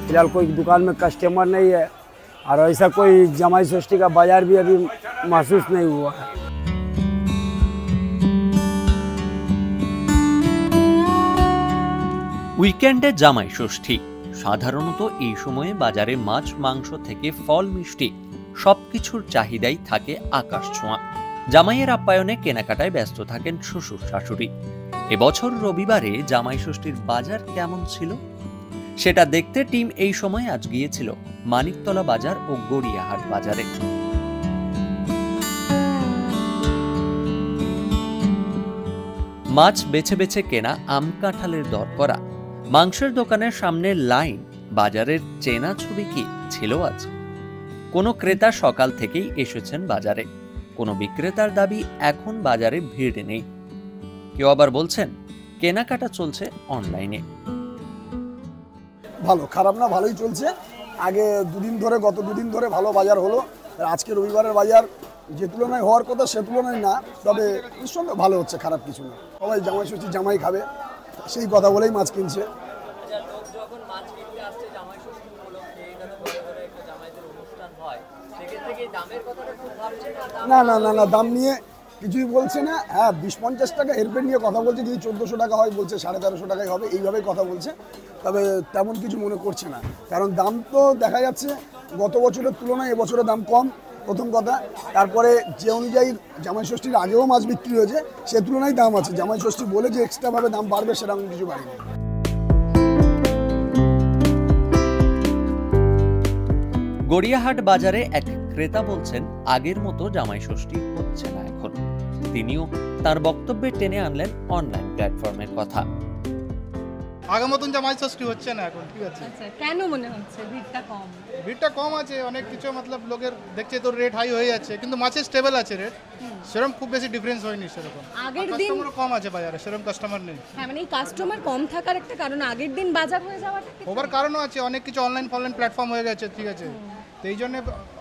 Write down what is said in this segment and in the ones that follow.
फिलहाल कोई दुकान में कस्टमर नहीं है और ऐसा कोई जमाई षष्ठी का बाजार भी अभी महसूस नहीं हुआ है। উইকেন্ডে জামাই ষষ্ঠী সাধারণত এই সময়ে বাজারে মাছ মাংস থেকে ফল মিষ্টি সবকিছুর চাহিদাই থাকে আকাশ ছোঁয়া। জামাইয়ের আপ্যায়নে কেনাকাটায় ব্যস্ত থাকেন শ্বশুর শাশুড়ি। এবছর রবিবারে জামাই ষষ্ঠীর বাজার কেমন ছিল সেটা দেখতে টিম এই সময় আজ গিয়েছিল মানিকতলা বাজার ও গড়িয়াহাট বাজারে। মাছ বেছে বেছে কেনা, আম কাঁঠালের দর করা, মাংসের দোকানের সামনে লাইন, বাজারের চেনা ছবি কি ছিল আজ? কোনো ক্রেতা সকাল থেকেই এসেছেন বাজারে, কোনো বিক্রেতার দাবি এখন বাজারে ভিড় নেই। কেউ আবার বলছেন কেনাকাটা চলছে অনলাইনে। ভালো, খারাপ না, ভালোই চলছে। আগে গত দুদিন ধরে ভালো বাজার হলো। আজকে রবিবারের বাজার যে তুলনায় হওয়ার কথা সে তুলনায় না, তবে নিঃসন্দেহে ভালো হচ্ছে, খারাপ কিছু না। সবাই জামাই ষষ্ঠী জামাই খাবে সেই কথা বলেই মাছ কিনছে। না না না না, দাম নিয়ে কিছুই বলছে না। হ্যাঁ, 20-50 টাকা এরপর নিয়ে কথা বলছে, যদি 1400 টাকা হয় বলছে 1350 টাকাই হবে, এইভাবে কথা বলছে। তবে তেমন কিছু মনে করছে না, কারণ দাম তো দেখা যাচ্ছে গত বছরের তুলনায় এবছরের দাম কম, প্রথম কথা। তারপরে যে অনুযায়ী জামাই ষষ্ঠীর আগেও মাছ বিক্রি হয়েছে সে তুলনায় দাম আছে। জামাই ষষ্ঠী বলে যে এক্সট্রাভাবে দাম বাড়বে সেরকম কিছু বাড়েনি। গড়িয়াহাট বাজারে এক ক্রেতা বলছেন আগের মতো জামাই ষষ্ঠী হচ্ছে না এখন। তিনিও তার বক্তব্যে টেনে আনলেন অনলাইন প্ল্যাটফর্মের কথা। আগের মতন জামাই ষষ্ঠী হচ্ছে না এখন, ঠিক আছে। আচ্ছা, কেন মনে হচ্ছে ভিড়টা কম? ভিড়টা কম আছে, অনেক কিছু মতলব লোকের দেখছে তো রেট হাই হয়ে যাচ্ছে, কিন্তু মাছের স্টেবল আছে রেট, সেরকম খুব বেশি ডিফারেন্স হয়নি সেরকম। আগের দিন কম আছে বাজারে, সেরকম কাস্টমার নেই। হ্যাঁ, মানে এই কাস্টমার কম থাকার একটা কারণ আগের দিন বাজার হয়ে যাওয়াটা কি? ওভার কারণও আছে, অনেক কিছু অনলাইন প্ল্যাটফর্ম হয়ে গেছে, ঠিক আছে। তো এই জন্য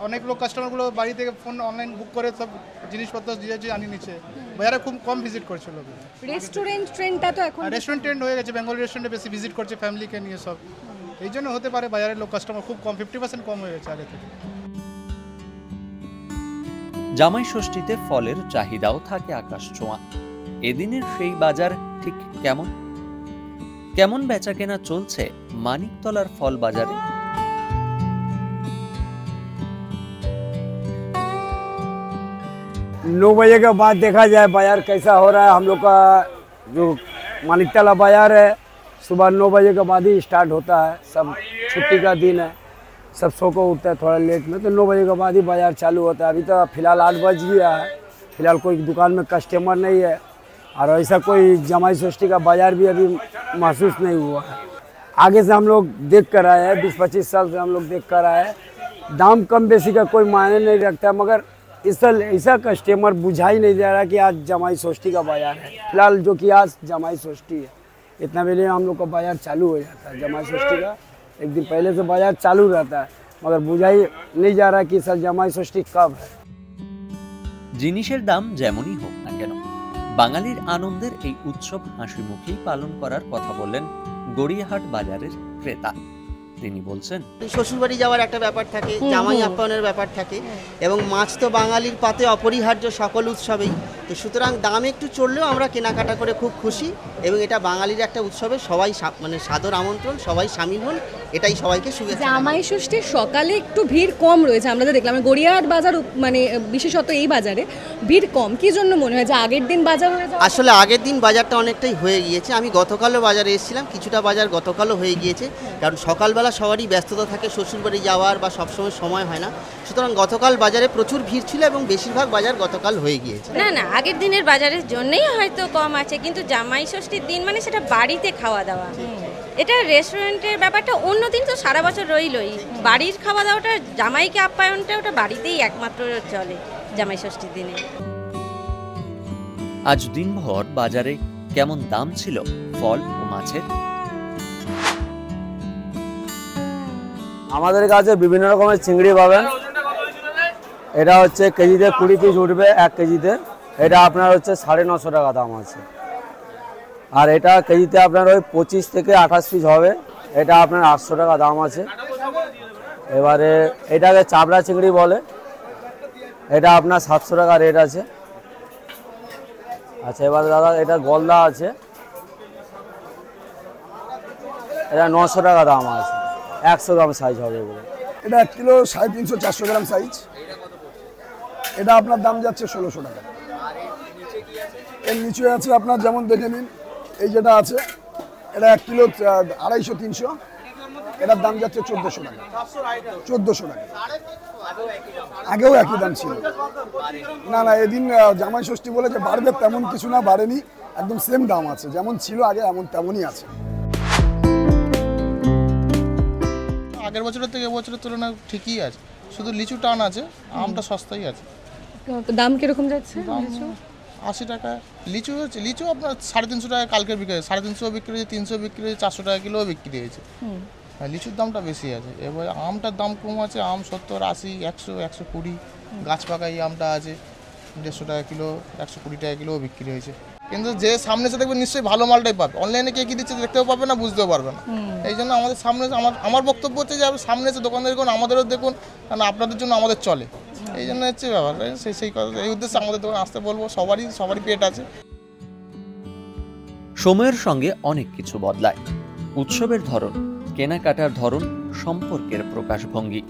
অনেক লোক কাস্টমারগুলো বাড়ি থেকে ফোন অনলাইন বুক করে সব জিনিসপত্র দিয়েছে, আনিয়ে নিচ্ছে। বাজারে খুব কম ভিজিট করছে লোক। রেস্টুরেন্ট ট্রেন্ডটা তো এখন রেস্টুরেন্ট ট্রেন্ড হয়ে গেছে, বেঙ্গল রেস্টুরেন্টে বেশি ভিজিট করছে ফ্যামিলিকে নিয়ে সব। এই জন্য হতে পারে বাজারের লোক কাস্টমার খুব কম, 50% কম হয়ে গেছে আগে থেকে। জামাই ষষ্ঠীতে ফলের চাহিদাও থাকে আকাশ ছোঁয়া। এদিনের সেই বাজার ঠিক কেমন কেমন বেচাকেনা চলছে মানিকতলার ফল বাজারে? 9 बजे के बाद देखा जाए बाजार कैसा हो रहा है। हम लोग का जो मानिकतला बाजार है सुबह 9 बजे के बाद ही स्टार्ट होता है। सब छुट्टी का दिन है, सब सो को उठता है थोड़ा लेट में, तो 9 बजे के बाद ही बाजार चालू होता है। अभी तो फिलहाल 8 बज गया है। फिलहाल कोई दुकान में कस्टमर नहीं है और ऐसा कोई जमाई षष्ठी का बाजार भी अभी महसूस नहीं हुआ है। आगे से हम लोग देख कर आए हैं, 20-25 साल से हम लोग देख कर आए हैं। दाम कम बेसी का कोई मायने नहीं रखता, मगर ऐसा कस्टमर बुझा ही नहीं दे रहा कि आज जमाई षष्ठी का बाजार है। फिलहाल जो कि आज जमाई षष्ठी है, इतना पहले हम लोग का बाजार चालू हो जाता है। जमाई षष्ठी का एक दिन पहले से बाजार चालू रहता है, मगर बुझा ही नहीं जा रहा कि सर जमाई षष्ठी कब है। জিনিসের দাম যেমনই হোক না কেন, বাঙালির আনন্দের এই উৎসব হাসি মুখেই পালন করার কথা বললেন গড়িয়াহাট বাজারের ক্রেতা। তিনি বলছেন শ্বশুরবাড়ি যাওয়ার একটা ব্যাপার থাকে, জামাই আপ্যায়নের ব্যাপার থাকে, এবং মাছ তো বাঙালির পাতে অপরিহার্য সকল উৎসবেই। তো সুতরাং দাম একটু চললেও আমরা কেনাকাটা করে খুব খুশি, এবং এটা বাঙালির একটা উৎসবে সবাই মানে সাদর আমন্ত্রণ, সবাই সামিল হন, এটাই সবাইকে শুভেচ্ছা। জামাই ষষ্ঠীর সকালে একটু ভিড় কম রয়েছে, আমরা দেখলাম গড়িয়াহাট বাজার, মানে বিশেষত এই বাজারে ভিড় কম। কি জন্য মনে হয় যে আগের দিন বাজার হয়ে যায়? আসলে আগের দিন বাজারটা অনেকটাই হয়ে গিয়েছে। আমি গতকালও বাজারে এসেছিলাম, কিছুটা বাজার গতকালও হয়ে গিয়েছে, কারণ সকালবেলা সবারই ব্যস্ততা থাকে, শ্বশুরবাড়ি যাওয়ার বা সবসময় সময় হয় না। সুতরাং গতকাল বাজারে প্রচুর ভিড় ছিল এবং বেশিরভাগ বাজার গতকাল হয়ে গিয়েছে। না না, আগের দিনের বাজারের জন্যই হয়তো কম আছে, কিন্তু জামাই ষষ্ঠীর দিন মানে সেটা বাড়িতে খাওয়া দাওয়া, এটা রেস্টুরেন্টের ব্যাপারটা অন্য দিন তো সারা বছর রইলই, বাড়ির খাওয়া দাওয়াটা জামাইকে আপ্যায়নটা ওটা বাড়িতেই একমাত্র চলে জামাই ষষ্ঠীর দিনে। আজ দিনভর বাজারে কেমন দাম ছিল ফল ও মাছের? আমাদের কাছে বিভিন্ন রকমের চিংড়ি পাবেন। এটা হচ্ছে কেজিতে 20 পিস উঠবে, 1 কেজিতে। এটা আপনার হচ্ছে 950 টাকা দাম আছে। আর এটা কেজিতে আপনার ওই 25 থেকে 28 পিস হবে। এটা আপনার 800 টাকা দাম আছে। এবারে এটাকে চাবড়া চিংড়ি বলে, এটা আপনার 700 টাকা রেট আছে। আচ্ছা এবারে দাদা এটা গলদা আছে, এটা 900 টাকা দাম আছে, 100 গ্রাম সাইজ হবে এগুলো। এটা 1 কিলো 350-400 গ্রাম সাইজ, এটা আপনার দাম যাচ্ছে 1600 টাকা। এর নিচে আছে আপনার যেমন দেখে নিন, এই যেটা আছে এটা 1 কিলো 250-300, এটার দাম যাচ্ছে 1400 টাকা। 1400 টাকা, আগেও একই দাম ছিল। না না, এদিন জামাই ষষ্ঠী বলে যে বাড়বে তেমন কিছু না, বাড়েনি, একদম সেম দাম আছে, যেমন ছিল আগে এমন তেমনই আছে। আগের বছরের থেকে এবছরের তুলনায় ঠিকই আছে, শুধু লিচু টান আছে, আমটা সস্তাই আছে। দাম কিরকম যাচ্ছে? 80 টাকা লিচু হচ্ছে, লিচু আপনার 350 টাকা কালকে বিক্রি হয়েছে, 350 বিক্রি হয়েছে, 300 বিক্রি হয়েছে, 400 টাকা কিলো বিক্রি হয়েছে। হ্যাঁ, লিচুর দামটা বেশি আছে। এবার আমটার দাম কম আছে, আম 70, 80, 100, 120, গাছ পাকা এই আমটা আছে 150 টাকা কিলো, 120 টাকা কিলো বিক্রি হয়েছে। কিন্তু যে সামনে এসে দেখবে নিশ্চয়ই ভালো মালটাই পাবে, অনলাইনে কে কী দিচ্ছে দেখতেও পাবে না, বুঝতেও পারবে না। এই জন্য আমাদের সামনে আমার বক্তব্য হচ্ছে যে সামনে এসে দোকানদার দেখুন, আমাদেরও দেখুন, কারণ আপনাদের জন্য আমাদের চলে, এই জন্য হচ্ছে ব্যাপার। সেই কথা, এই উদ্দেশ্যে আমাদের দোকানে আসতে বলবো, সবারই পেট আছে। সময়ের সঙ্গে অনেক কিছু বদলায়, উৎসবের ধরন, কেনাকাটার ধরন, সম্পর্কের প্রকাশভঙ্গি।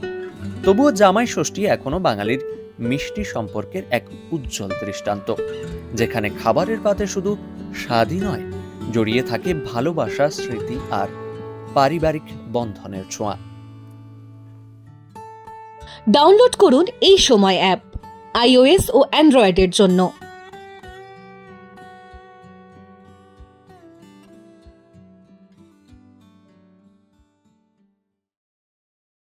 তবুও জামাই ষষ্ঠী এখনো বাঙালির মিষ্টি সম্পর্কের এক উজ্জ্বল দৃষ্টান্ত, যেখানে খাবারের পাতে শুধু স্বাদই নয়, জড়িয়ে থাকে ভালোবাসা, স্মৃতি আর পারিবারিক বন্ধনের ছোঁয়া। ডাউনলোড করুন এই সময় অ্যাপ, iOS ও অ্যান্ড্রয়েডের জন্য।